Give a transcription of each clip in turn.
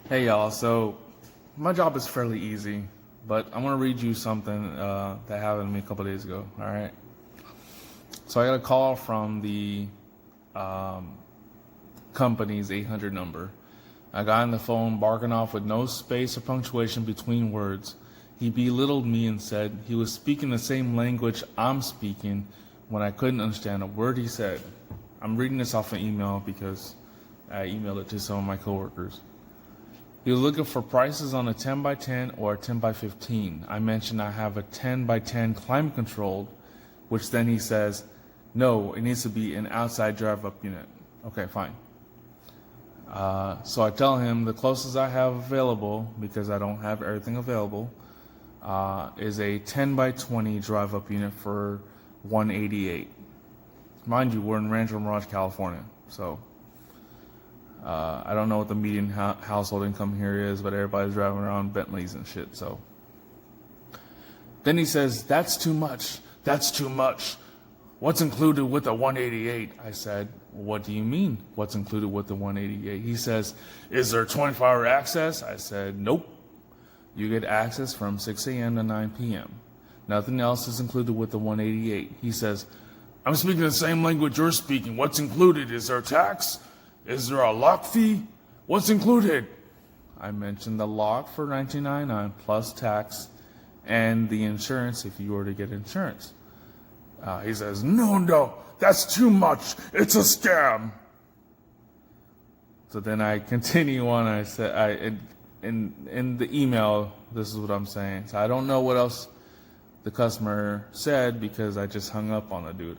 Hey y'all, so my job is fairly easy, but I'm gonna read you something that happened to me a couple days ago. All right. So I got a call from the company's 800 number. I got on the phone barking off with no space or punctuation between words. He belittled me and said he was speaking the same language I'm speaking when I couldn't understand a word he said. I'm reading this off an email because I emailed it to some of my coworkers. He was looking for prices on a 10 by 10 or a 10 by 15. I mentioned I have a 10 by 10 climate controlled, which then he says, no, it needs to be an outside drive up unit. Okay, fine. So I tell him the closest I have available, because I don't have everything available, is a 10 by 20 drive up unit for $188. Mind you, we're in Rancho Mirage, California, so I don't know what the median household income here is, but everybody's driving around Bentleys and shit. So then he says, that's too much. That's too much. What's included with the 188? I said, what do you mean, what's included with the 188? He says, is there 24-hour access? I said, nope. You get access from 6 a.m. to 9 p.m. Nothing else is included with the 188. He says, I'm speaking the same language you're speaking. What's included? Is there tax? Is there a lock fee? What's included? I mentioned the lock for $19.99 plus tax and the insurance if you were to get insurance. He says, no, that's too much. It's a scam. So then I continue on. I said, in the email, this is what I'm saying. So I don't know what else the customer said because I just hung up on the dude.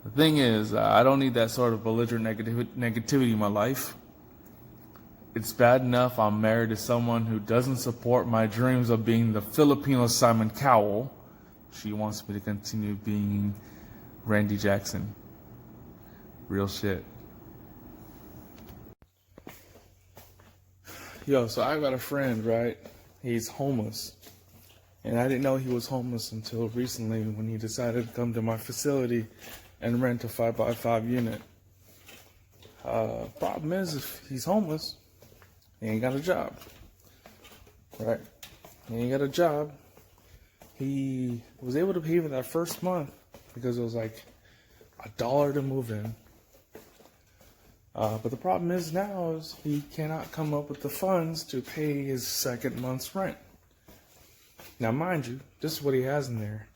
The thing is, I don't need that sort of belligerent negativity in my life. It's bad enough I'm married to someone who doesn't support my dreams of being the Filipino Simon Cowell. She wants me to continue being Randy Jackson. Real shit. Yo, so I got a friend, right? He's homeless. And I didn't know he was homeless until recently when he decided to come to my facility and rent a 5x5 unit. Problem is, if he's homeless, he ain't got a job. Right? He ain't got a job. He was able to pay for that first month because it was like $1 to move in. But the problem is now is he cannot come up with the funds to pay his second month's rent. Now, mind you, this is what he has in there.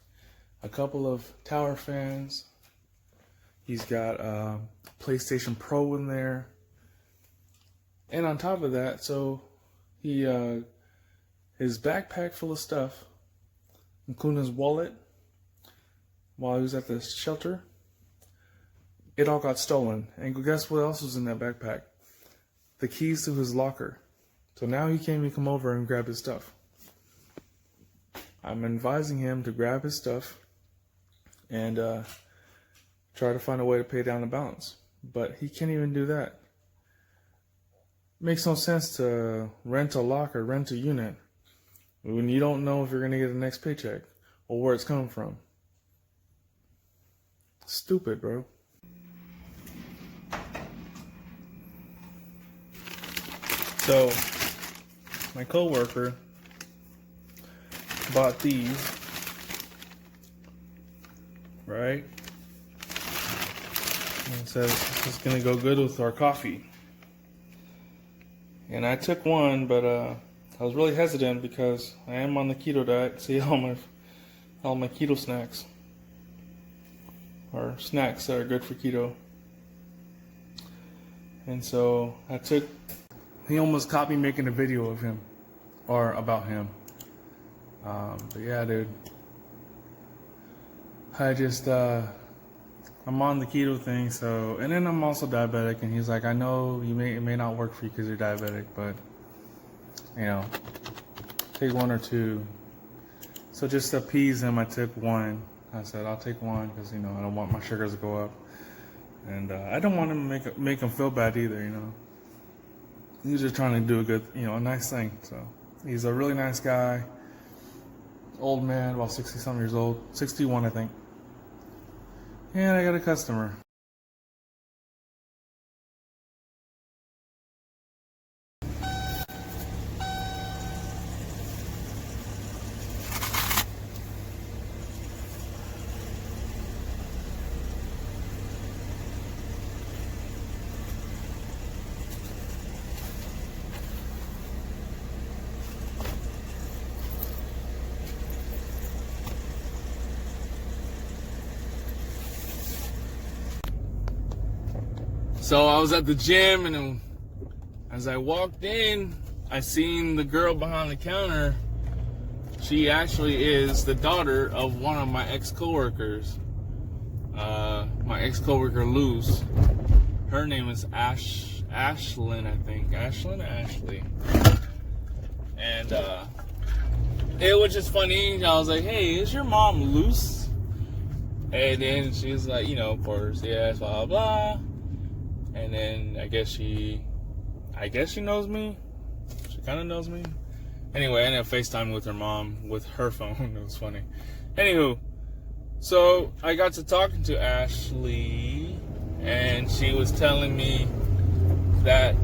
A couple of tower fans. He's got PlayStation Pro in there. And on top of that, so he his backpack full of stuff, including his wallet, while he was at the shelter, it all got stolen. And guess what else was in that backpack? The keys to his locker. So now he can't even come over and grab his stuff. I'm advising him to grab his stuff and try to find a way to pay down the balance. But he can't even do that. Makes no sense to rent a locker, rent a unit, when you don't know if you're going to get the next paycheck or where it's coming from. Stupid, bro. So, my coworker bought these, right? And it says this is going to go good with our coffee. And I took one, but I was really hesitant because I am on the keto diet. See all my keto snacks, or snacks that are good for keto. And so I took. He almost caught me making a video of him, or about him. But yeah, dude. I just I'm on the keto thing, so, and then I'm also diabetic, and he's like, I know it may not work for you because you're diabetic, but, you know, take one or two. So just to appease him, I took one. I said, I'll take one because, you know, I don't want my sugars to go up. And I don't want him to make him feel bad either, you know. He's just trying to do a good, you know, a nice thing. So he's a really nice guy. Old man, about 60-some years old. 61, I think. And I got a customer. So I was at the gym, and as I walked in, I seen the girl behind the counter. She actually is the daughter of one of my ex-coworkers. My ex-coworker Luz. Her name is Ashlyn, I think. Ashley. And it was just funny. I was like, "Hey, is your mom Luz?" And then she's like, of course, yes, blah blah. And then I guess she knows me. She kind of knows me. Anyway, I ended up FaceTiming with her mom with her phone. It was funny. Anywho, so I got to talking to Ashley, and she was telling me that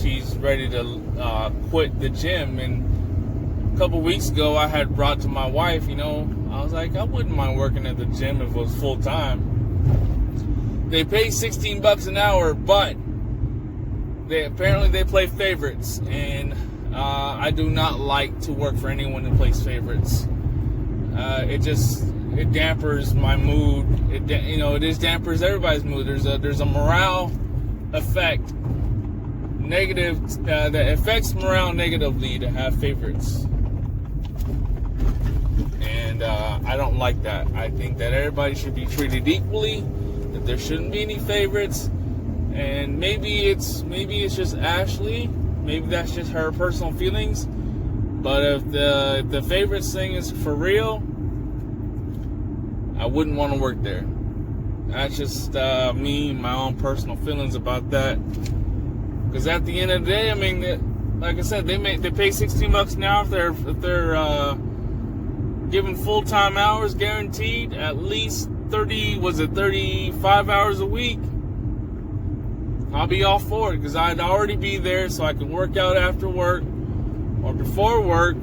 she's ready to quit the gym. And a couple weeks ago, I had brought to my wife, I was like, I wouldn't mind working at the gym if it was full time. They pay $16 an hour, but they play favorites, and I do not like to work for anyone who plays favorites. It dampers my mood. It just dampers everybody's mood. There's a morale effect, negative, that affects morale negatively to have favorites, and I don't like that. I think that everybody should be treated equally. That there shouldn't be any favorites. And maybe it's just Ashley. Maybe that's just her personal feelings. But if the favorites thing is for real, I wouldn't want to work there. That's just me, my own personal feelings about that. Because at the end of the day, I mean, like I said, they pay $16 an hour if they're given full-time hours guaranteed, at least 35 hours a week. I'll be all for it, because I'd already be there, so I can work out after work or before work,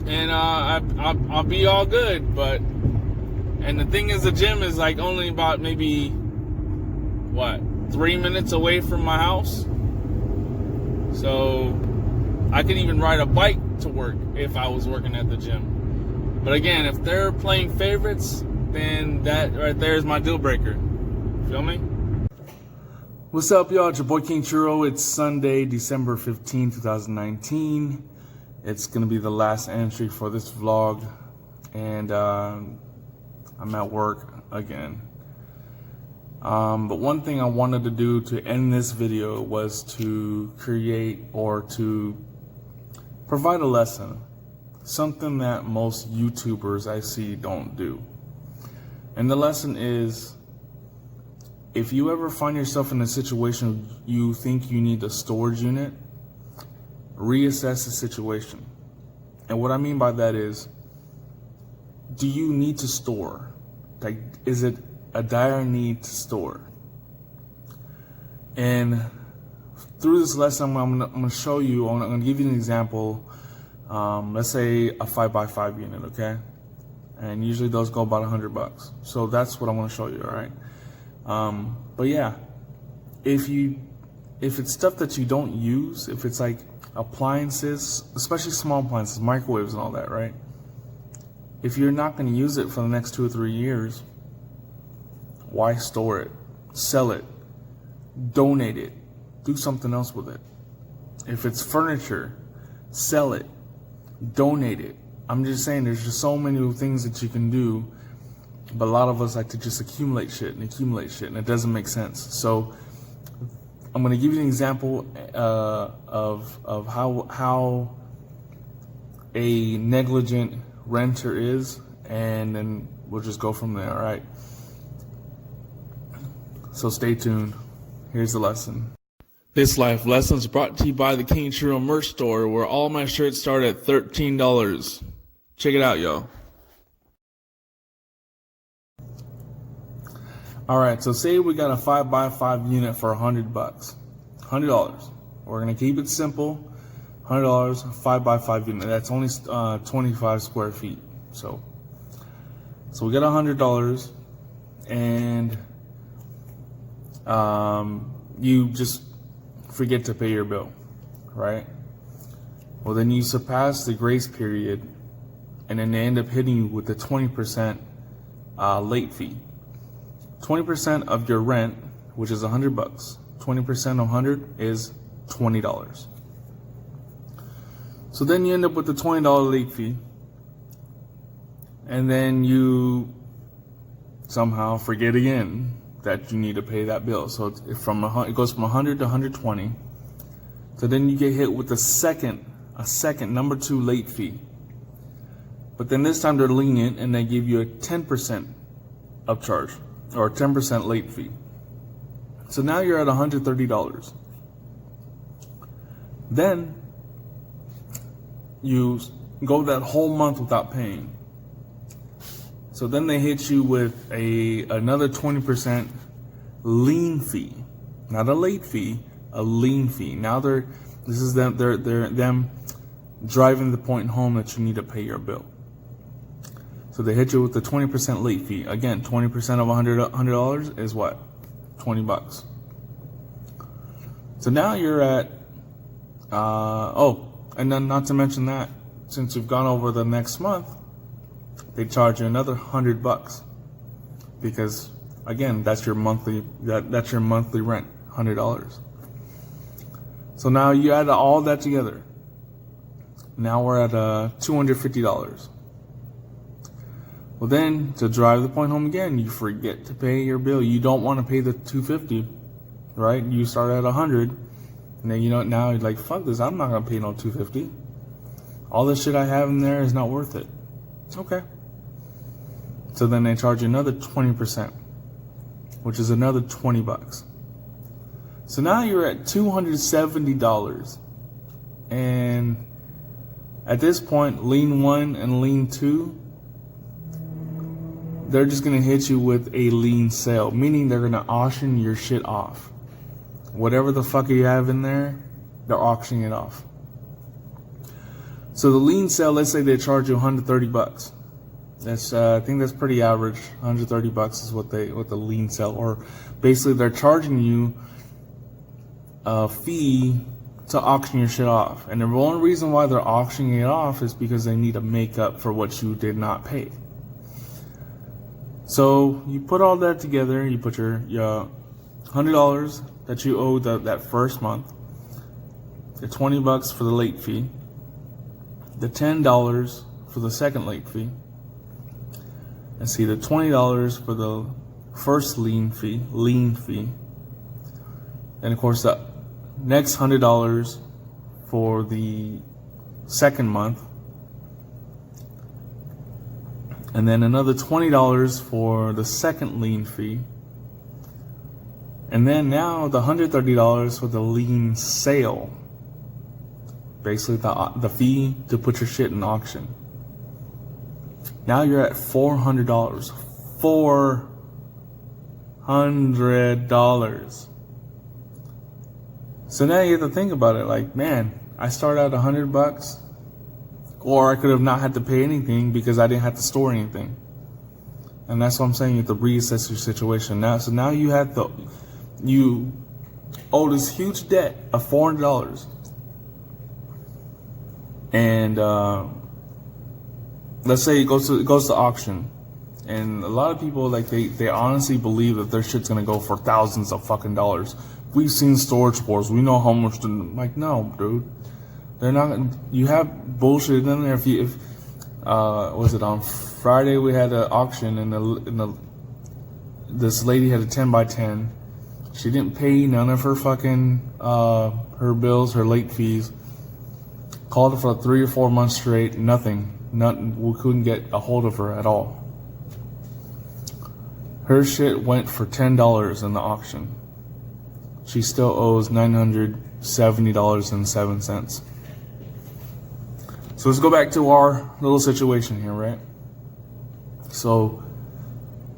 and I'll be all good. And the thing is, the gym is like only about maybe 3 minutes away from my house, so I could even ride a bike to work if I was working at the gym. But again, if they're playing favorites, then that right there is my deal breaker. Feel me? What's up, y'all? It's your boy King Churro. It's Sunday, December 15, 2019. It's going to be the last entry for this vlog. And I'm at work again. But one thing I wanted to do to end this video was to create or to provide a lesson. Something that most YouTubers I see don't do. And the lesson is, if you ever find yourself in a situation you think you need a storage unit, reassess the situation. And what I mean by that is, do you need to store? Like, is it a dire need to store? And through this lesson, I'm gonna show you, I'm gonna give you an example. Let's say a 5x5 unit, okay? And usually those go about $100. So that's what I want to show you, all right? But yeah, if it's stuff that you don't use, if it's like appliances, especially small appliances, microwaves and all that, right? If you're not going to use it for the next 2 or 3 years, why store it? Sell it, donate it, do something else with it. If it's furniture, sell it, donate it. I'm just saying, there's just so many things that you can do, but a lot of us like to just accumulate shit, and it doesn't make sense. So I'm going to give you an example of how a negligent renter is, and then we'll just go from there, all right? So stay tuned. Here's the lesson. This life lesson is brought to you by the King Churro merch store, where all my shirts start at $13. Check it out, yo. All right, so say we got a 5x5 unit for $100. $100. We're gonna keep it simple. $100, 5x5 unit. That's only 25 square feet. So we got $100, and you just forget to pay your bill, right? Well, then you surpass the grace period, and then they end up hitting you with the 20% late fee. 20% of your rent, which is $100. 20% of 100 is $20. So then you end up with the $20 late fee, and then you somehow forget again that you need to pay that bill. So it goes from 100 to 120. So then you get hit with a second number 2 late fee. But then this time they're lenient and they give you a 10% upcharge or a 10% late fee. So now you're at $130. Then you go that whole month without paying. So then they hit you with another 20% lien fee, not a late fee, a lien fee. Now they're them driving the point home that you need to pay your bill. So they hit you with the 20% late fee. Again, 20% of $100 is what? $20. So now you're at and then not to mention that since you've gone over the next month, they charge you another $100 because again, that's your monthly rent, $100. So now you add all that together. Now we're at $250. Well, then to drive the point home again, you forget to pay your bill. You don't want to pay the $250, right? You start at $100, and then now you're like, fuck this, I'm not gonna pay no $250. All this shit I have in there is not worth it. Okay. So then they charge you another 20%, which is another $20. So now you're at $270, and at this point, lien 1 and lien 2, they're just gonna hit you with a lien sale, meaning they're gonna auction your shit off. Whatever the fuck you have in there, they're auctioning it off. So the lien sale, let's say they charge you $130. That's I think that's pretty average. $130 is what the lien sale, or basically they're charging you a fee to auction your shit off. And the only reason why they're auctioning it off is because they need to make up for what you did not pay. So you put all that together, you put your $100 that you owe that first month, the $20 for the late fee, the $10 for the second late fee, and see the $20 for the first lien fee, and of course the next $100 for the second month, and then another $20 for the second lien fee, and then now the $130 for the lien sale, basically the fee to put your shit in auction. Now you're at $400. $400. So now you have to think about it, like, man, I started out $100, or I could have not had to pay anything because I didn't have to store anything. And that's what I'm saying, you have to reassess your situation now. So now you owe this huge debt of $400, and let's say it goes to auction, and a lot of people, like, they honestly believe that their shit's gonna go for thousands of fucking dollars. We've seen storage wars. We know how much. Like, no, dude, they're not. You have bullshit in there. If was it on Friday we had an auction, and this lady had a 10x10. She didn't pay none of her fucking her bills, her late fees. Called her for 3 or 4 months straight. Nothing. We couldn't get a hold of her at all. Her shit went for $10 in the auction. She still owes $970.07. So let's go back to our little situation here, right? So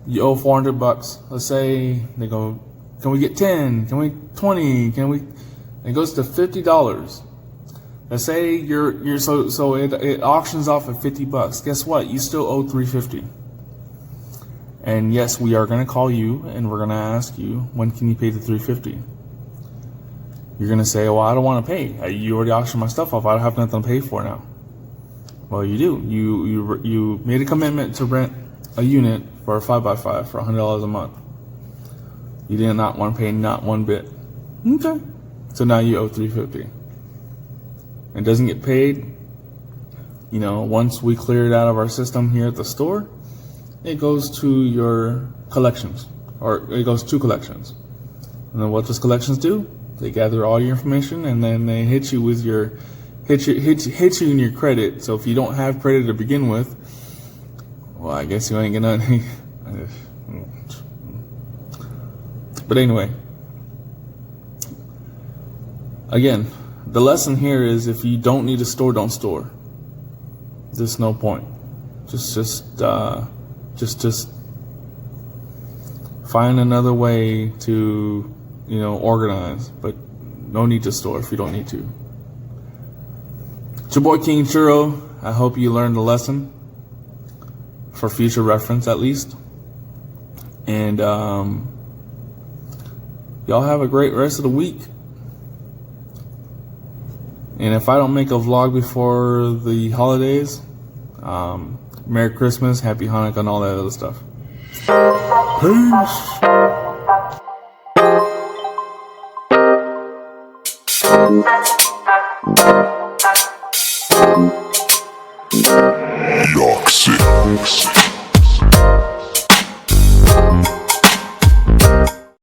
you owe $400. Let's say they go, can we get 10? Can we 20? Can we? It goes to $50. Let's say so it auctions off at $50. Guess what? You still owe $350. And yes, we are gonna call you and we're gonna ask you, when can you pay the $350? You're gonna say, well, I don't want to pay. You already auctioned my stuff off. I don't have nothing to pay for now. Well, you do. You made a commitment to rent a unit for a 5x5 for $100 a month. You did not want to pay not one bit. Okay. So now you owe $350. It doesn't get paid. Once we clear it out of our system here at the store, it goes to your collections, or it goes to collections. And then what does collections do? They gather all your information, and then they hit you with hit you in your credit. So if you don't have credit to begin with, well, I guess you ain't gonna. But anyway, again, the lesson here is if you don't need a store, don't store. There's no point. Just find another way to, organize. But no need to store if you don't need to. It's your boy King Churro. I hope you learned a lesson for future reference, at least. And y'all have a great rest of the week. And if I don't make a vlog before the holidays, Merry Christmas, Happy Hanukkah, and all that other stuff. Peace.